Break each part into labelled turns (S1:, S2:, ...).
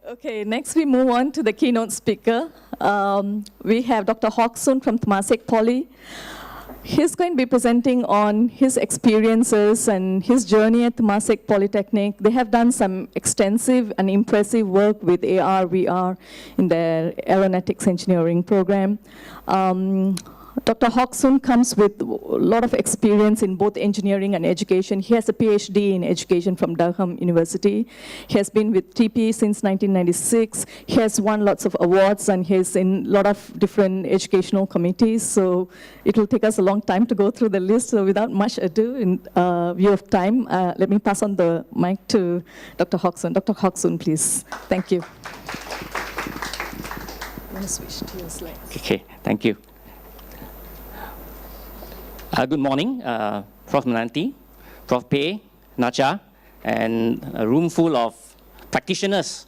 S1: Okay, next we move on to the keynote speaker. We have Dr. Hock from Temasek Poly. He's going to be presenting on his experiences and his journey at Temasek Polytechnic. They have done some extensive and impressive work with AR, VR in their aeronautics engineering program. Dr. Hock comes with a lot of experience in both engineering and education. He has a PhD in education from Durham University. He has been with TP since 1996. He has won lots of awards, and he's in a lot of different educational committees. So it will take us a long time to go through the list. So without much ado, in view of time, let me pass on the mic to Dr. Hock. Dr. Hock, please. Thank you. I'm going to switch to your slides.
S2: Okay, thank you. Good morning, Prof. Menanti, Prof. Pei, Nacha, and a room full of practitioners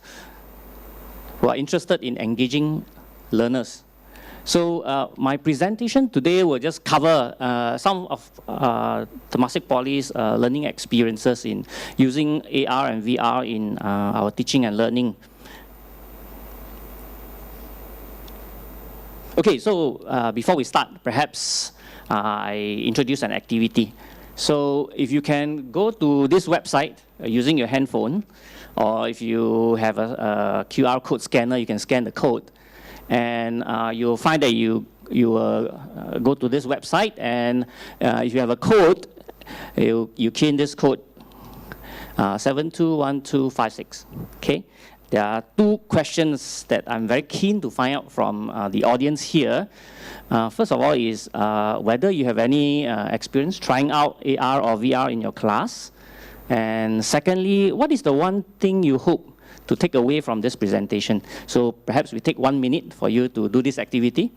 S2: who are interested in engaging learners. So my presentation today will just cover some of Temasek Poly's learning experiences in using AR and VR in our teaching and learning. Okay, so before we start, perhaps I introduce an activity. So if you can go to this website using your handphone, or if you have a QR code scanner, you can scan the code. And you'll find that you go to this website, and if you have a code, you key in this code, 721256, okay? There are two questions that I'm very keen to find out from the audience here. First of all is whether you have any experience trying out AR or VR in your class. And secondly, what is the one thing you hope to take away from this presentation? So perhaps we take 1 minute for you to do this activity.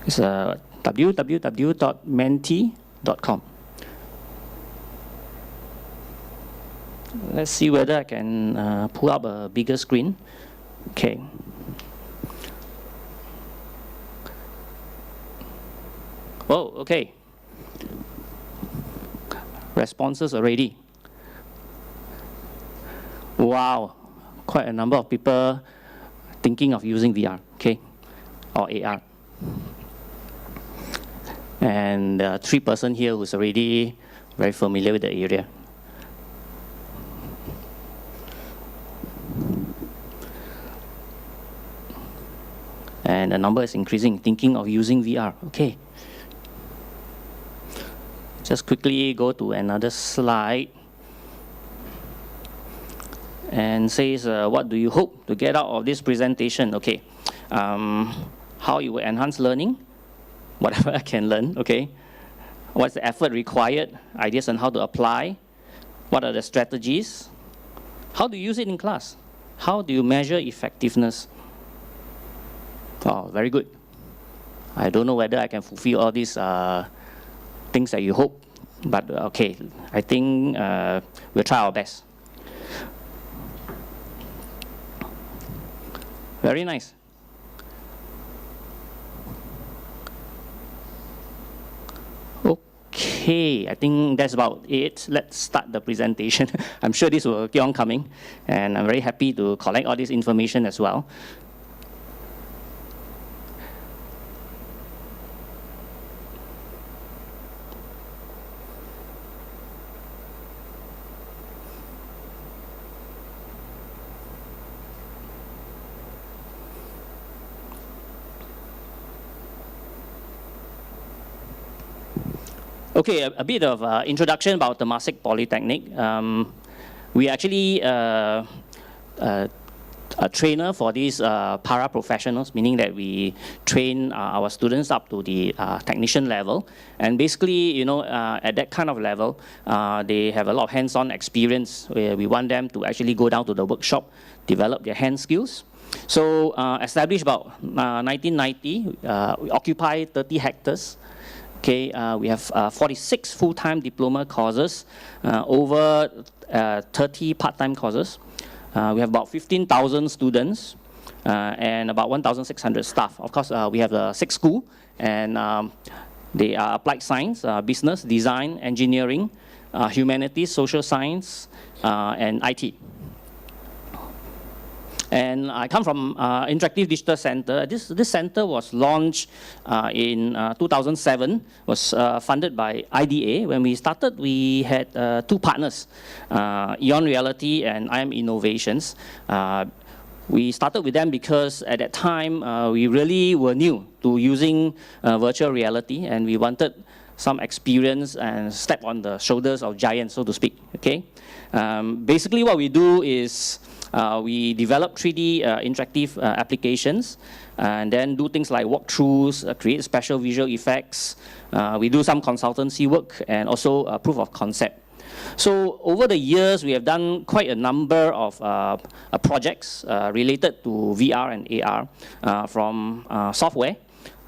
S2: It's www.menti.com. Let's see whether I can pull up a bigger screen. Okay. Oh, okay. Responses already. Wow, quite a number of people thinking of using VR, okay, or AR. And 3 persons here who's already very familiar with the area. And the number is increasing, thinking of using VR. Okay. Just quickly go to another slide. And says, what do you hope to get out of this presentation? Okay. How you will enhance learning? Whatever I can learn, okay? What's the effort required? Ideas on how to apply? What are the strategies? How do you use it in class? How do you measure effectiveness? Oh, very good. I don't know whether I can fulfill all these things that you hope, but okay, I think we'll try our best. Very nice. Okay, I think that's about it. Let's start the presentation. I'm sure this will keep on coming, and I'm very happy to collect all this information as well. Okay, a bit of introduction about Temasek Polytechnic. We actually a trainer for these para-professionals, meaning that we train our students up to the technician level. And basically, you know, at that kind of level, they have a lot of hands-on experience where we want them to actually go down to the workshop, develop their hand skills. So established about 1990, we occupy 30 hectares. Okay, we have 46 full-time diploma courses, over 30 part-time courses. We have about 15,000 students. and about 1,600 staff. Of course, we have the 6 schools, and they are applied science, business, design, engineering, humanities, social science, and IT. And I come from Interactive Digital Center. This center was launched in 2007, was funded by IDA. When we started, we had 2 partners, Eon Reality and IM Innovations. We started with them because at that time, we really were new to using virtual reality, and we wanted some experience and step on the shoulders of giants, so to speak, okay? Basically, what we do is we develop 3D interactive applications, and then do things like walkthroughs, create special visual effects. We do some consultancy work, and also proof of concept. So over the years, we have done quite a number of projects related to VR and AR, from software,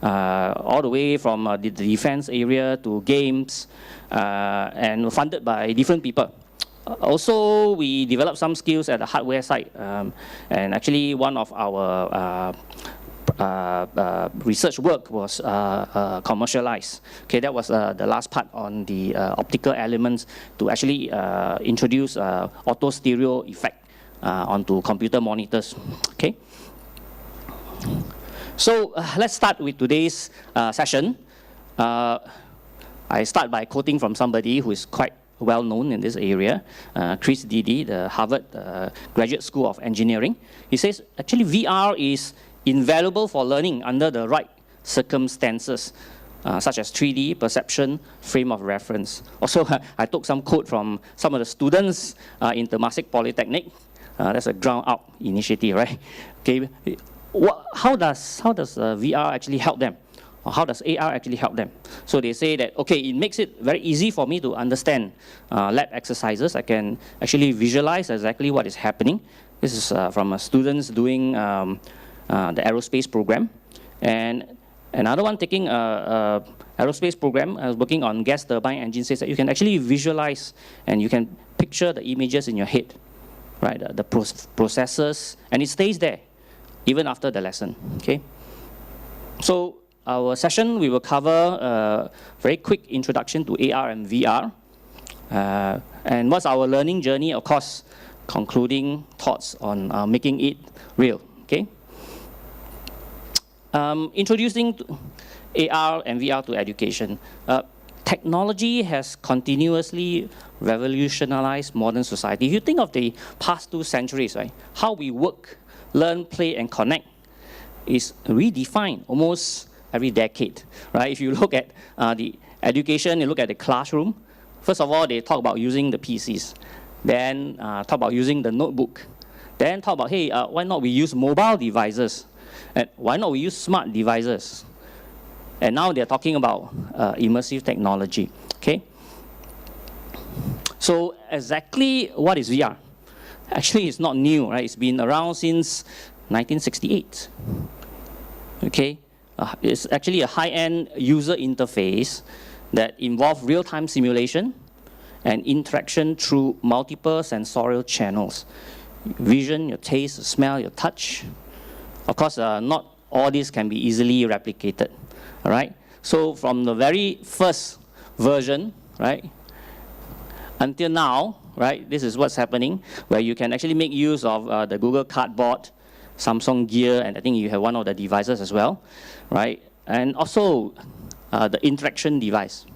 S2: all the way from the defense area to games, and funded by different people. Also, we developed some skills at the hardware side, and actually one of our research work was commercialized. Okay, that was the last part on the optical elements to actually introduce auto stereo effect onto computer monitors. Okay. So let's start with today's session. I start by quoting from somebody who is quite well known in this area, Chris Didi, the Harvard Graduate School of Engineering. He says, actually VR is invaluable for learning under the right circumstances, such as 3D, perception, frame of reference. Also, I took some quote from some of the students in Temasek Polytechnic. That's a ground-up initiative, right? Okay, how does VR actually help them? Or how does AR actually help them? So they say that, okay, it makes it very easy for me to understand lab exercises. I can actually visualize exactly what is happening. This is from students doing the aerospace program. And another one taking aerospace program, working on gas turbine engine, says that you can actually visualize and you can picture the images in your head, right? The processes, and it stays there even after the lesson, okay? So our session, we will cover a very quick introduction to AR and VR. And what's our learning journey? Of course, concluding thoughts on making it real, okay? Introducing AR and VR to education. Technology has continuously revolutionized modern society. If you think of the past 2 centuries, right, how we work, learn, play, and connect is redefined almost every decade, right? If you look at the education, you look at the classroom, first of all, they talk about using the PCs. Then talk about using the notebook. Then talk about, hey, why not we use mobile devices? And why not we use smart devices? And now they're talking about immersive technology, okay? So exactly what is VR? Actually, it's not new, right? It's been around since 1968, okay? It's actually a high-end user interface that involves real-time simulation and interaction through multiple sensorial channels. Vision, your taste, your smell, your touch. Of course, not all this can be easily replicated, all right? So from the very first version, right, until now, right, this is what's happening, where you can actually make use of the Google Cardboard, Samsung Gear, and I think you have one of the devices as well, right? And also the interaction device,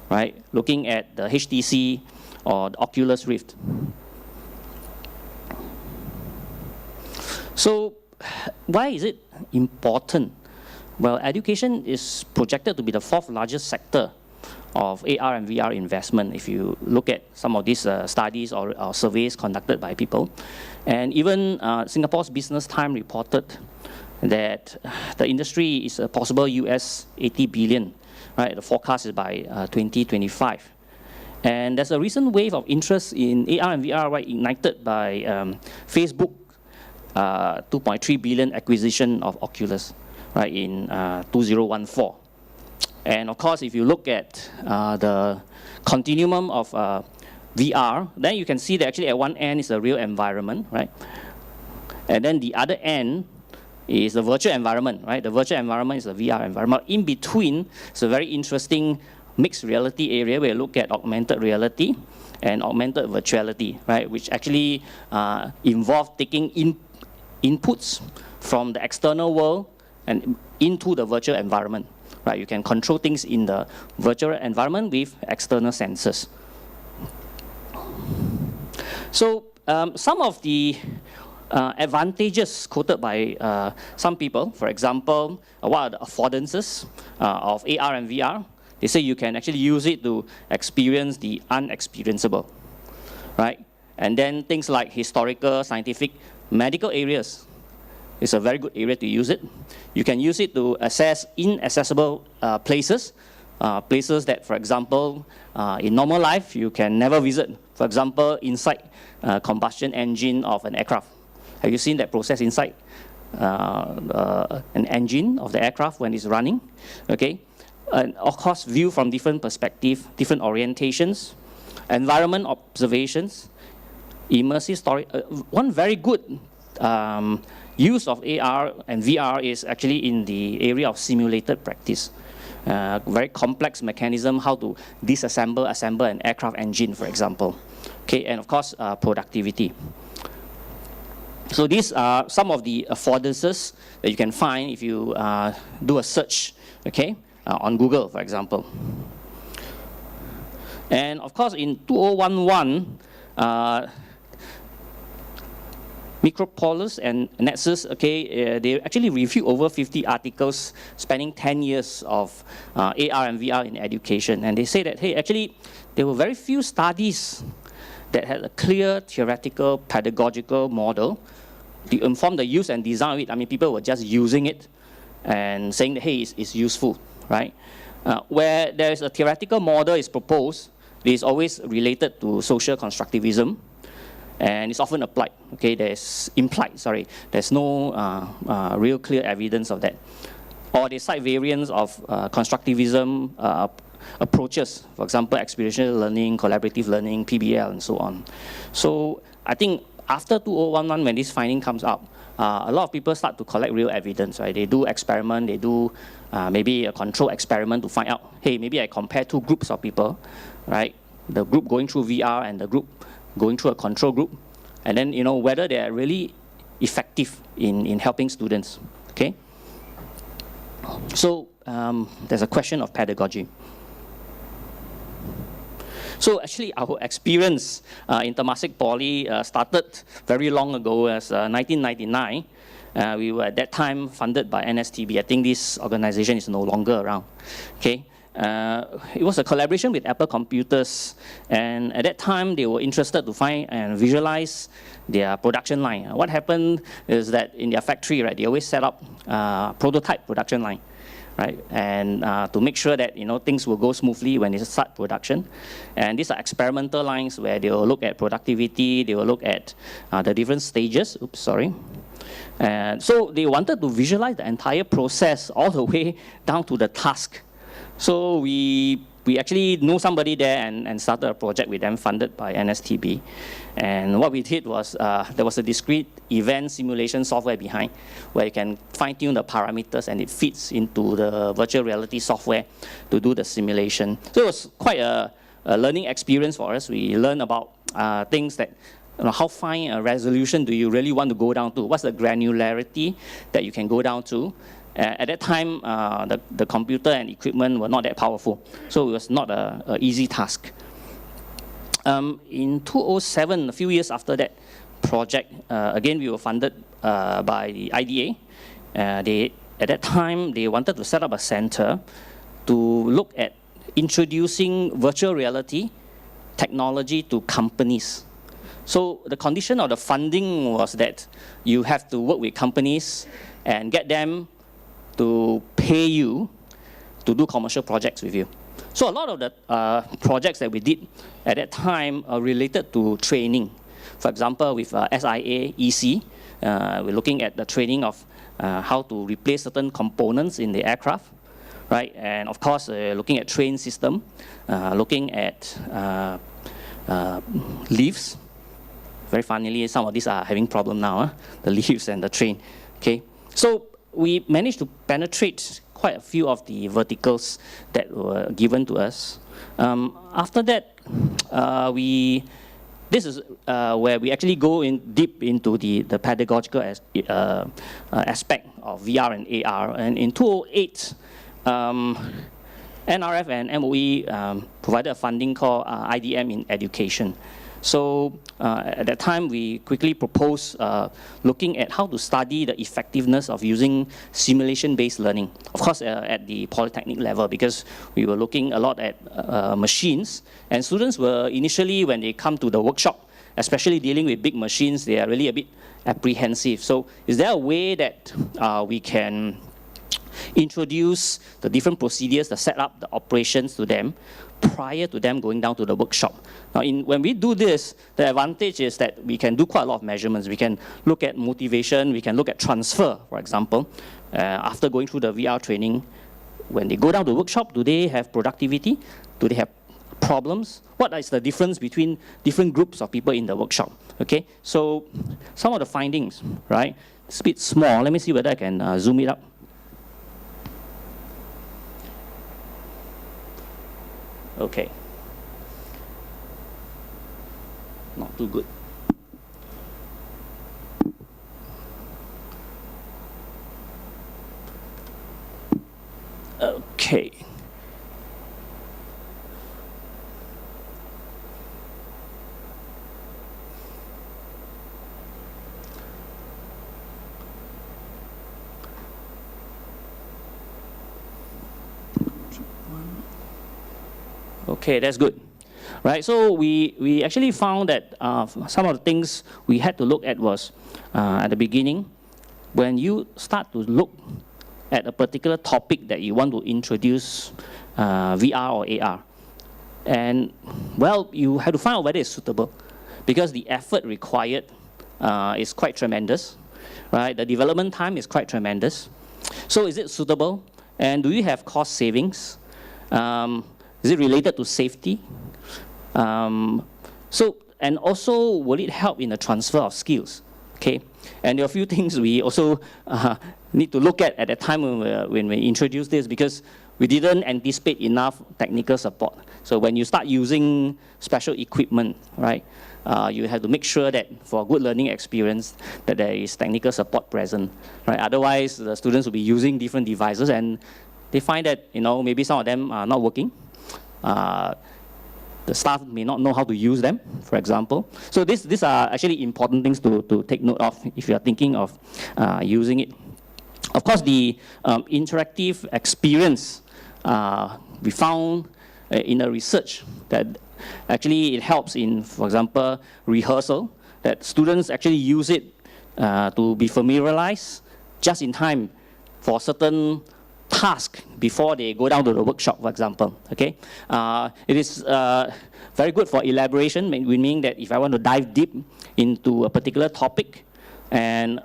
S2: right? Looking at the HTC or the Oculus Rift. So why is it important? Well, education is projected to be the 4th largest sector of AR and VR investment if you look at some of these studies or surveys conducted by people. And even Singapore's Business Times reported that the industry is a possible US 80 billion, right? The forecast is by 2025. And there's a recent wave of interest in AR and VR, right, ignited by Facebook 2.3 billion acquisition of Oculus, right, in 2014. And of course, if you look at the continuum of VR, then you can see that actually at one end is a real environment, right? And then the other end is the virtual environment, right? The virtual environment is the VR environment. In between, it's a very interesting mixed reality area where you look at augmented reality and augmented virtuality, right? Which actually involve taking inputs from the external world and into the virtual environment, right? You can control things in the virtual environment with external sensors. So some of the advantages quoted by some people, for example, what are the affordances of AR and VR? They say you can actually use it to experience the unexperienceable, right? And then things like historical, scientific, medical areas is a very good area to use it. You can use it to access inaccessible places, places that, for example, in normal life you can never visit. For example, inside combustion engine of an aircraft. Have you seen that process inside an engine of the aircraft when it's running? Okay, and of course, view from different perspectives, different orientations, environment observations, immersive story. One very good use of AR and VR is actually in the area of simulated practice. Very complex mechanism, how to assemble an aircraft engine, for example. Okay, and of course, productivity. So these are some of the affordances that you can find if you do a search, okay, on Google, for example. And of course, in 2011, Micropolis and Nexus, okay, they actually reviewed over 50 articles spanning 10 years of AR and VR in education. And they say that, hey, actually, there were very few studies that had a clear theoretical pedagogical model to inform the use and design of it. I mean, people were just using it and saying that, hey, it's useful, right? Where there is a theoretical model is proposed, it is always related to social constructivism, and it's often applied. Okay, there's no real clear evidence of that. Or they cite variants of constructivism approaches, for example, experiential learning, collaborative learning, PBL, and so on. So I think after 2011, when this finding comes up, a lot of people start to collect real evidence, right? They do experiment, they do maybe a control experiment to find out, hey, maybe I compare two groups of people, right? The group going through VR and the group going through a control group, and then, you know, whether they are really effective in helping students, okay? So there's a question of pedagogy. So actually, our experience in Temasek Poly started very long ago, as 1999. We were at that time funded by NSTB. I think this organization is no longer around. Okay, it was a collaboration with Apple Computers, and at that time they were interested to find and visualize their production line. What happened is that in their factory, right, they always set up prototype production line, right, and to make sure that, you know, things will go smoothly when they start production. And these are experimental lines where they will look at productivity, they will look at the different stages. Oops, sorry. And so they wanted to visualize the entire process all the way down to the task. So we actually know somebody there and started a project with them funded by NSTB. And what we did was, there was a discrete event simulation software behind where you can fine-tune the parameters and it fits into the virtual reality software to do the simulation. So it was quite a learning experience for us. We learned about things that, you know, how fine a resolution do you really want to go down to? What's the granularity that you can go down to? At that time, the computer and equipment were not that powerful, so it was not an easy task. In 2007, a few years after that project, again, we were funded by the IDA. At that time, they wanted to set up a center to look at introducing virtual reality technology to companies. So the condition of the funding was that you have to work with companies and get them to pay you to do commercial projects with you. So a lot of the projects that we did at that time are related to training. For example, with SIA EC, we're looking at the training of how to replace certain components in the aircraft, right? And of course, looking at train system, looking at lifts. Very funnily, some of these are having problem now, the lifts and the train, okay? So we managed to penetrate quite a few of the verticals that were given to us. After that, this is where we actually go in deep into the pedagogical aspect of VR and AR. And in 2008, NRF and MOE provided a funding called IDM in Education. So at that time, we quickly proposed looking at how to study the effectiveness of using simulation-based learning. Of course, at the polytechnic level, because we were looking a lot at machines. And students were initially, when they come to the workshop, especially dealing with big machines, they are really a bit apprehensive. So is there a way that we can introduce the different procedures, the setup, the operations to them prior to them going down to the workshop? Now, when we do this, the advantage is that we can do quite a lot of measurements. We can look at motivation, we can look at transfer, for example. After going through the VR training, when they go down to the workshop, do they have productivity? Do they have problems? What is the difference between different groups of people in the workshop? Okay, so some of the findings, right? It's a bit small. Let me see whether I can zoom it up. Okay. Not too good. Okay. Okay, that's good. Right, so we actually found that some of the things we had to look at was, at the beginning, when you start to look at a particular topic that you want to introduce VR or AR, and, well, you have to find out whether it's suitable, because the effort required is quite tremendous, right? The development time is quite tremendous. So is it suitable? And do you have cost savings? Is it related to safety? And also, will it help in the transfer of skills? Okay, and there are a few things we also need to look at the time when we introduced this, because we didn't anticipate enough technical support. So when you start using special equipment, right, you have to make sure that for a good learning experience that there is technical support present, right? Otherwise, the students will be using different devices and they find that, maybe some of them are not working. The staff may not know how to use them, for example. So these are actually important things to take note of if you are thinking of using it. Of course, the interactive experience, we found in the research that actually it helps in, for example, rehearsal, that students actually use it to be familiarized just in time for certain task before they go down to the workshop, for example. Okay, it is very good for elaboration, meaning that if I want to dive deep into a particular topic and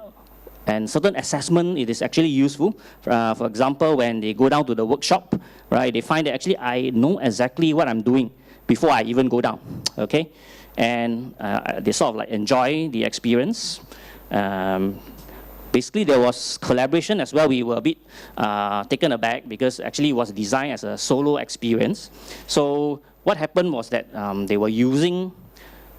S2: certain assessment, it is actually useful. For example, when they go down to the workshop, right, they find that actually I know exactly what I'm doing before I even go down. Okay, and they sort of like enjoy the experience. Basically, there was collaboration as well. We were a bit taken aback because actually it was designed as a solo experience. So what happened was that they were using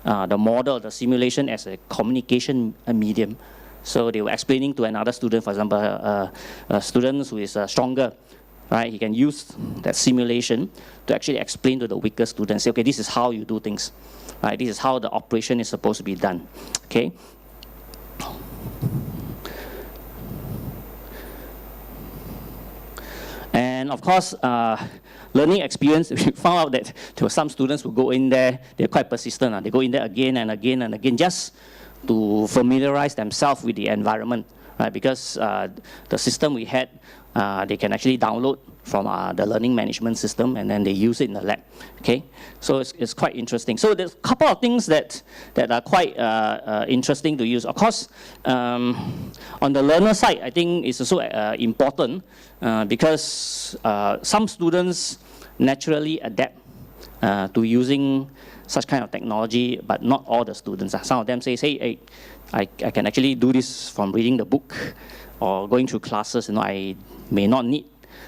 S2: the model, the simulation, as a communication medium. So they were explaining to another student, for example, a student who is stronger, right? He can use that simulation to actually explain to the weaker students, say, okay, this is how you do things, right? This is how the operation is supposed to be done, okay? And of course, learning experience, we found out that there were some students who go in there, they're quite persistent. They go in there again and again and again just to familiarize themselves with the environment, right? Because the system we had, they can actually download from the learning management system and then they use it in the lab, okay? So it's quite interesting. So there's a couple of things that are quite interesting to use. Of course, on the learner side, I think it's also important because some students naturally adapt to using such kind of technology, but not all the students. Some of them say, hey, I can actually do this from reading the book or going through classes. I may not need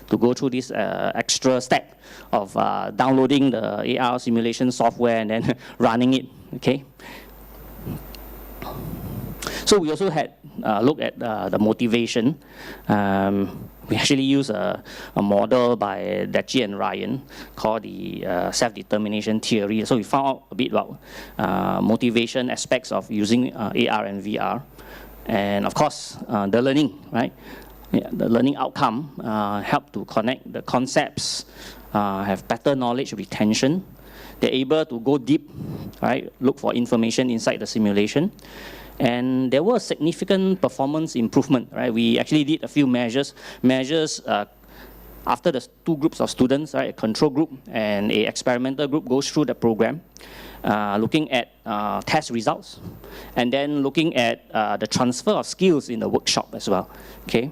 S2: to go through this extra step of downloading the AR simulation software and then running it, okay? So we also had looked at the motivation. We actually use a model by Dechi and Ryan called the self-determination theory. So we found out a bit about motivation aspects of using AR and VR. And of course, the learning, right? Yeah, the learning outcome help to connect the concepts, have better knowledge retention. They're able to go deep, right? Look for information inside the simulation. And there was significant performance improvement, right? We actually did a few measures after the two groups of students, right? A control group and a experimental group goes through the program, looking at test results, and then looking at the transfer of skills in the workshop as well, okay?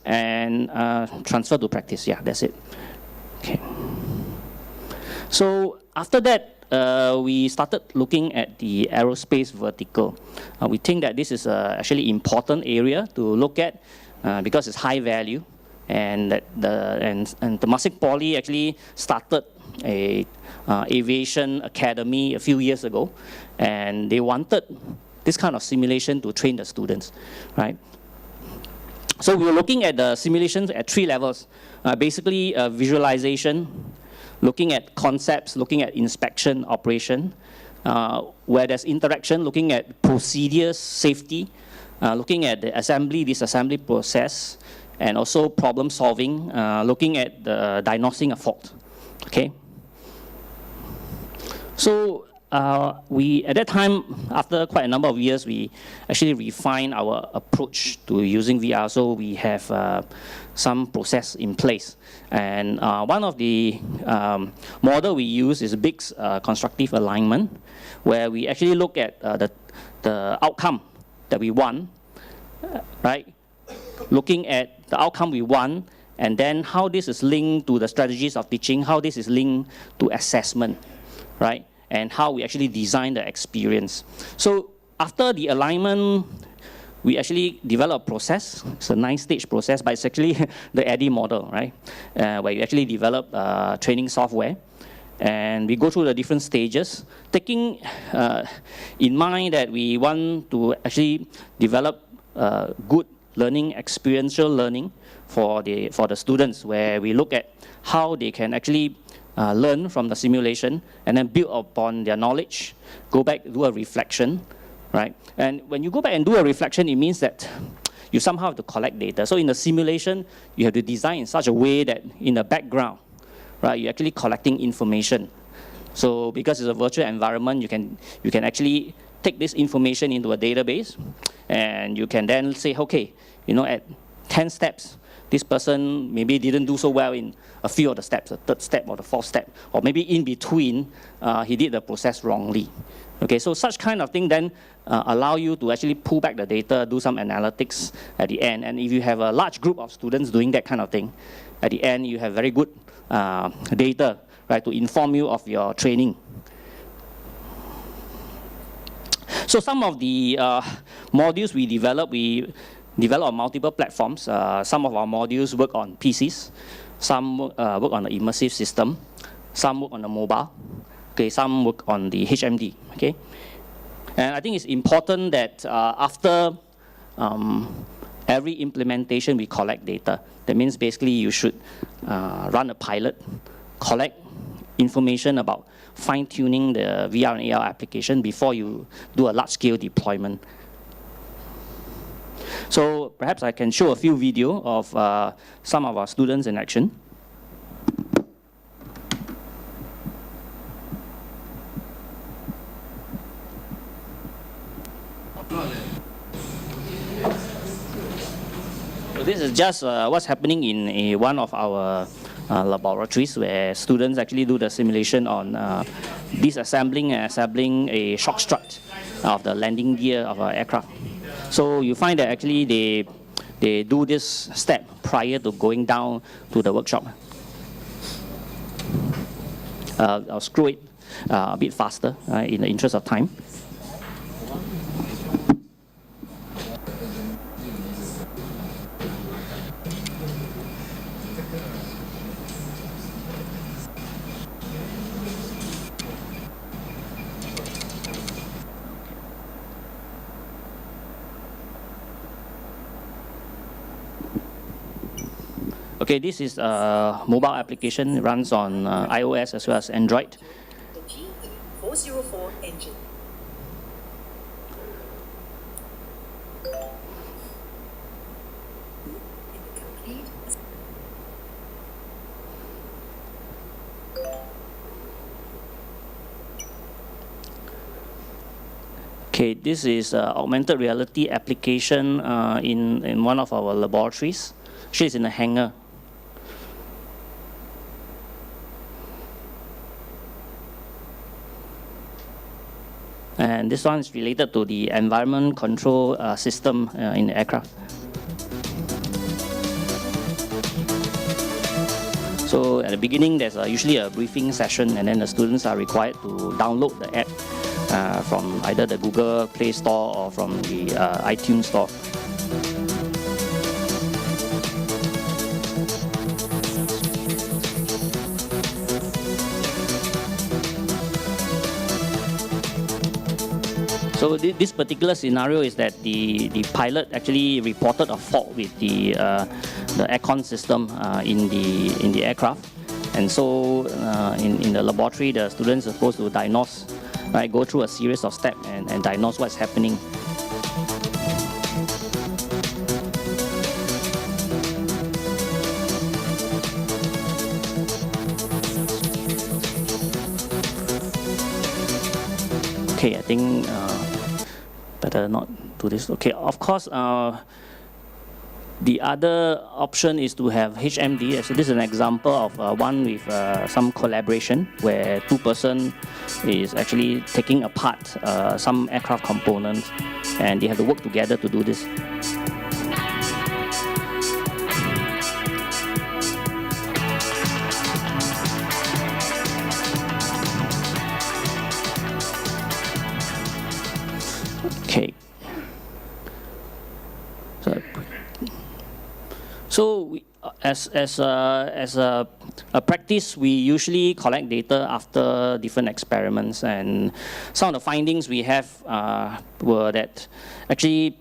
S2: And transfer to practice, yeah, that's it, okay. So after that, we started looking at the aerospace vertical. We think that this is actually important area to look at because it's high value, and that and Temasek Poly actually started a aviation academy a few years ago, and they wanted this kind of simulation to train the students, right? So we were looking at the simulations at 3 levels, basically visualization, looking at concepts, looking at inspection, operation, where there's interaction, looking at procedures, safety, looking at the assembly, disassembly process, and also problem solving, looking at the diagnosing a fault, okay? So we, at that time, after quite a number of years, we actually refined our approach to using VR. So we have some process in place. And one of the model we use is Big's constructive alignment, where we actually look at the outcome that we want, right? Looking at the outcome we want, and then how this is linked to the strategies of teaching, how this is linked to assessment, right? And how we actually design the experience. So after the alignment, we actually develop a process. It's a 9-stage process, but it's actually the ADDIE model, right? Where we actually develop training software. And we go through the different stages, taking in mind that we want to actually develop good learning, experiential learning for the students, where we look at how they can actually learn from the simulation and then build upon their knowledge, go back, do a reflection, right? And when you go back and do a reflection, it means that you somehow have to collect data. So in the simulation, you have to design in such a way that in the background, right, you're actually collecting information. So because it's a virtual environment, you can actually take this information into a database, and you can then say, okay, at 10 steps, this person maybe didn't do so well in a few of the steps, the 3rd step or the 4th step, or maybe in between, he did the process wrongly. Okay, so such kind of thing then allow you to actually pull back the data, do some analytics at the end. And if you have a large group of students doing that kind of thing, at the end you have very good data, right, to inform you of your training. So some of the modules we develop on multiple platforms. Some of our modules work on PCs, some work on the immersive system, some work on the mobile, okay, some work on the HMD, okay? And I think it's important that after every implementation, we collect data. That means basically you should run a pilot, collect information about fine-tuning the VR and AR application before you do a large-scale deployment. So perhaps I can show a few videos of some of our students in action. So this is just what's happening in one of our laboratories, where students actually do the simulation on disassembling and assembling a shock strut of the landing gear of an aircraft. So you find that actually they do this step prior to going down to the workshop. I'll screw it. a bit faster in the interest of time. Okay, this is a mobile application. It runs on iOS as well as Android.
S3: The GE404 engine.
S2: Okay, this is augmented reality application in one of our laboratories. Actually, it's in a hangar. And this one is related to the environment control system in the aircraft. So at the beginning, there's usually a briefing session, and then the students are required to download the app from either the Google Play Store or from the iTunes Store. So this particular scenario is that the pilot actually reported a fault with the aircon system in the aircraft, and so in the laboratory, the students are supposed to diagnose, right, go through a series of steps and diagnose what's happening. Okay, I think better not do this. Okay, of course, the other option is to have HMD. So this is an example of one with some collaboration where two persons is actually taking apart some aircraft components, and they have to work together to do this. Okay. So we, as a practice, we usually collect data after different experiments, and some of the findings we have were that actually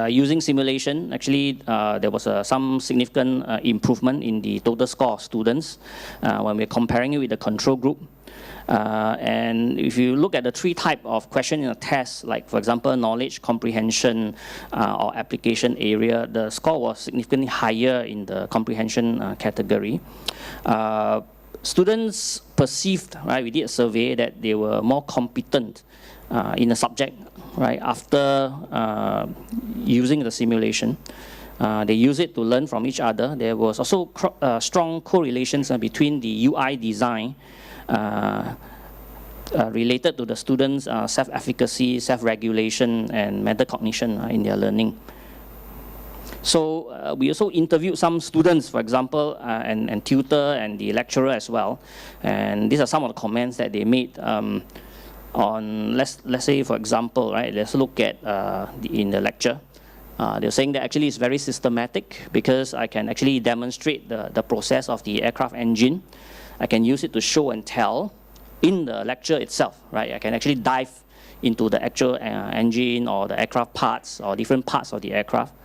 S2: using simulation, actually there was some significant improvement in the total score of students when we're comparing it with the control group. And if you look at the three types of questions in a test, like for example, knowledge, comprehension, or application area, the score was significantly higher in the comprehension category. Students perceived, right, we did a survey that they were more competent in a subject, right, after using the simulation. They use it to learn from each other. There was also strong correlations between the UI design related to the students' self-efficacy, self-regulation, and metacognition in their learning. So we also interviewed some students, for example, and tutor and the lecturer as well. And these are some of the comments that they made on, let's say, for example, right, let's look at in the lecture. They're saying that actually it's very systematic because I can actually demonstrate the process of the aircraft engine. I can use it to show and tell in the lecture itself, right? I can actually dive into the actual engine or the aircraft parts or different parts of the aircraft.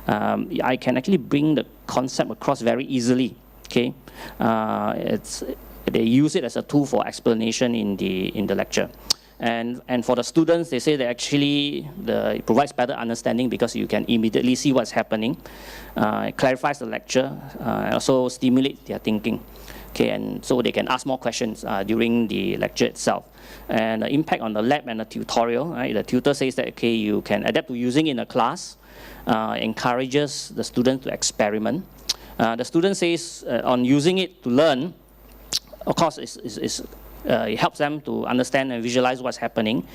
S2: I can actually bring the concept across very easily, okay? They use it as a tool for explanation in the lecture. And for the students, they say that actually it provides better understanding because you can immediately see what's happening. It clarifies the lecture, and also stimulates their thinking. Okay, and so they can ask more questions during the lecture itself. And the impact on the lab and the tutorial, right? The tutor says that, okay, you can adapt to using it in a class, encourages the student to experiment. The student says on using it to learn, of course, it helps them to understand and visualize what's happening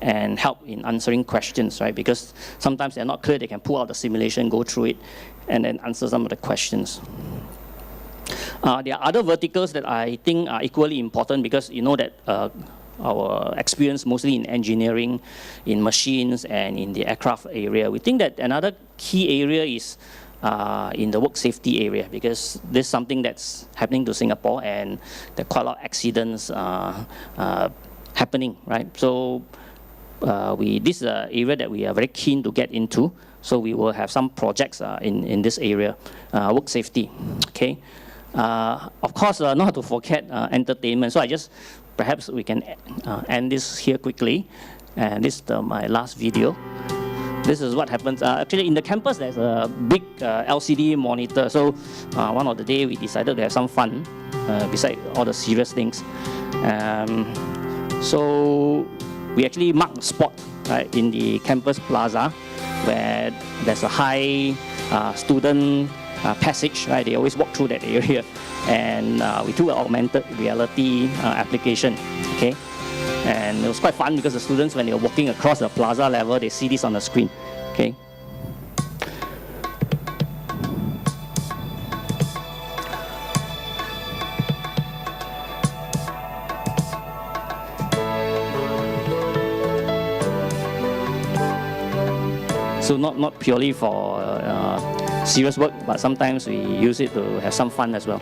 S2: and help in answering questions, right? Because sometimes they're not clear, they can pull out the simulation, go through it, and then answer some of the questions. There are other verticals that I think are equally important because you know that our experience mostly in engineering, in machines, and in the aircraft area. We think that another key area is in the work safety area, because this is something that's happening to Singapore, and there are quite a lot of accidents happening, right? So this is an area that we are very keen to get into. So we will have some projects in this area, work safety, okay? Of course, not to forget entertainment. So perhaps we can end this here quickly. And this is my last video. This is what happens. Actually, in the campus, there's a big LCD monitor. So one of the day, we decided to have some fun beside all the serious things. So we actually marked a spot in the campus plaza where there's a high student passage. Right? They always walk through that area. And we took an augmented reality application. Okay. And it was quite fun because the students, when they were walking across the plaza level, they see this on the screen. Okay. So not purely for serious work, but sometimes we use it to have some fun as well.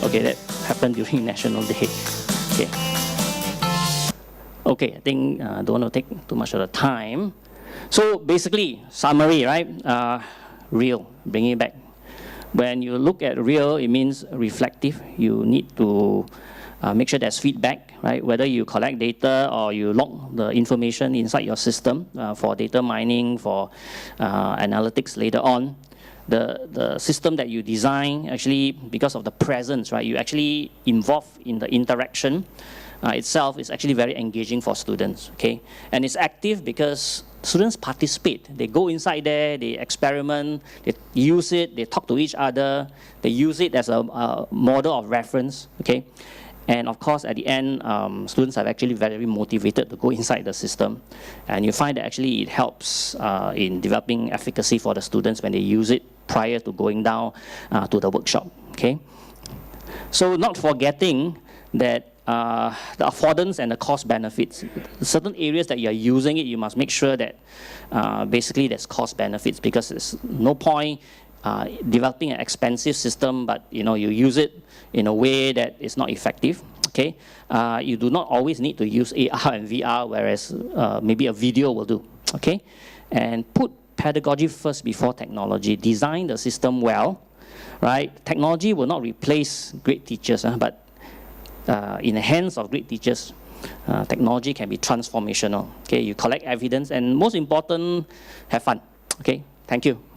S2: Okay, that happened during National Day. Okay. Okay, I think don't want to take too much of the time. So basically, summary, right? Real, bringing it back. When you look at real, it means reflective. You need to make sure there's feedback, right? Whether you collect data or you log the information inside your system for data mining, for analytics later on. The system that you design, actually, because of the presence, right, you actually involve in the interaction itself is actually very engaging for students, okay? And it's active because students participate. They go inside there, they experiment, they use it, they talk to each other, they use it as a model of reference, okay? And of course, at the end, students are actually very motivated to go inside the system. And you find that actually it helps in developing efficacy for the students when they use it prior to going down to the workshop, okay? So not forgetting that the affordance and the cost benefits. Certain areas that you're using it, you must make sure that basically there's cost benefits, because there's no point developing an expensive system, but you use it in a way that is not effective. Okay, you do not always need to use AR and VR, whereas maybe a video will do. Okay, and put pedagogy first before technology. Design the system well, right? Technology will not replace great teachers, but in the hands of great teachers, technology can be transformational. Okay, you collect evidence, and most important, have fun. Okay, thank you.